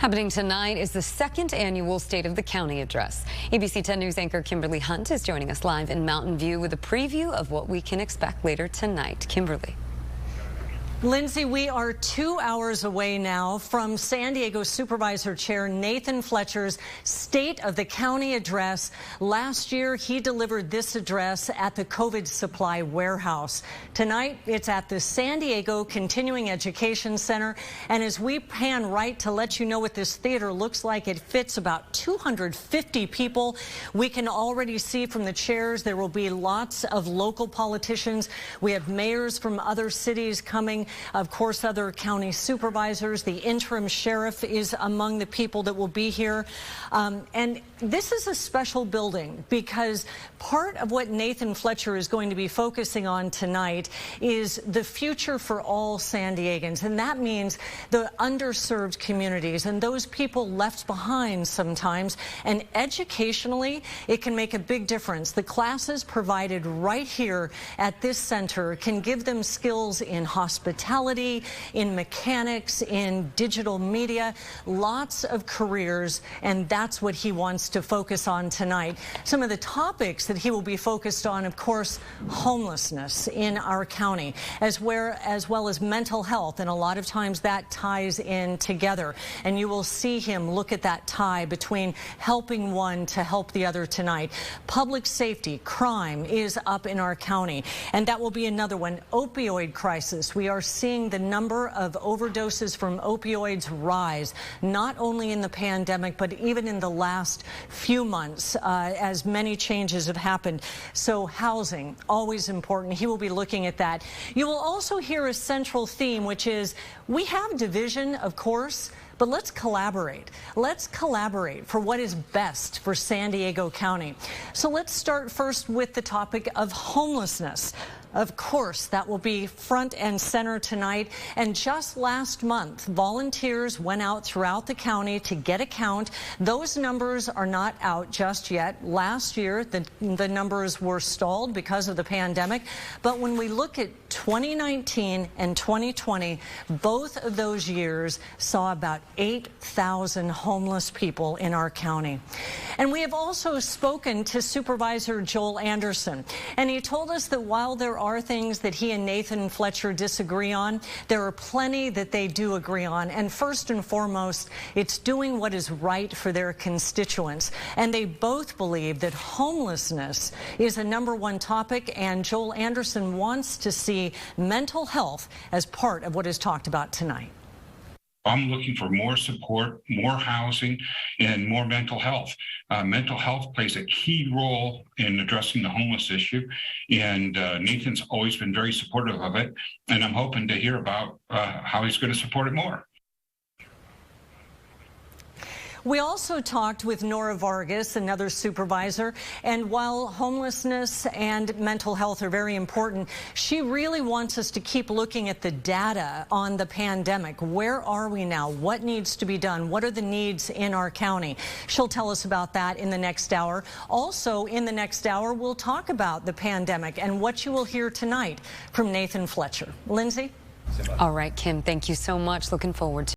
Happening tonight is the second annual State of the County address. ABC 10 News anchor Kimberly Hunt is joining us live in Mountain View with a preview of what we can expect later tonight. Kimberly. Lindsay, we are 2 hours away now from San Diego Supervisor Chair Nathan Fletcher's State of the County address. Last year, he delivered this address at the COVID supply warehouse. Tonight, it's at the San Diego Continuing Education Center. And as we pan right to let you know what this theater looks like, it fits about 250 people. We can already see from the chairs there will be lots of local politicians. We have mayors from other cities coming. Of course, other county supervisors. The interim sheriff is among the people that will be here. And this is a special building because part of what Nathan Fletcher is going to be focusing on tonight is the future for all San Diegans. And that means the underserved communities and those people left behind sometimes. And educationally, it can make a big difference. The classes provided right here at this center can give them skills in hospitality, in mechanics, in digital media, lots of careers, and that's what he wants to focus on tonight. Some of the topics that he will be focused on, of course, homelessness in our county, as well as mental health, and a lot of times that ties in together. And you will see him look at that tie between helping one to help the other tonight. Public safety, crime is up in our county, and that will be another one. Opioid crisis. We are seeing the number of overdoses from opioids rise, not only in the pandemic, but even in the last few months, as many changes have happened. So housing, always important. He will be looking at that. You will also hear a central theme, which is we have division, of course, but let's collaborate. Let's collaborate for what is best for San Diego County. So let's start first with the topic of homelessness. Of course, that will be front and center tonight. And just last month, volunteers went out throughout the county to get a count. Those numbers are not out just yet. Last year, the numbers were stalled because of the pandemic. But when we look at 2019 and 2020, both of those years saw about 8,000 homeless people in our county. And we have also spoken to Supervisor Joel Anderson, and he told us that while there are things that he and Nathan Fletcher disagree on, there are plenty that they do agree on. And first and foremost, it's doing what is right for their constituents. And they both believe that homelessness is a #1 topic, and Joel Anderson wants to see mental health as part of what is talked about tonight. I'm looking for more support, more housing, and more mental health. Mental health plays a key role in addressing the homeless issue, and Nathan's always been very supportive of it, and I'm hoping to hear about how he's going to support it more. We also talked with Nora Vargas, another supervisor, and while homelessness and mental health are very important, she really wants us to keep looking at the data on the pandemic. Where are we now? What needs to be done? What are the needs in our county? She'll tell us about that in the next hour. Also, in the next hour, we'll talk about the pandemic and what you will hear tonight from Nathan Fletcher. Lindsay? All right, Kim, thank you so much. Looking forward to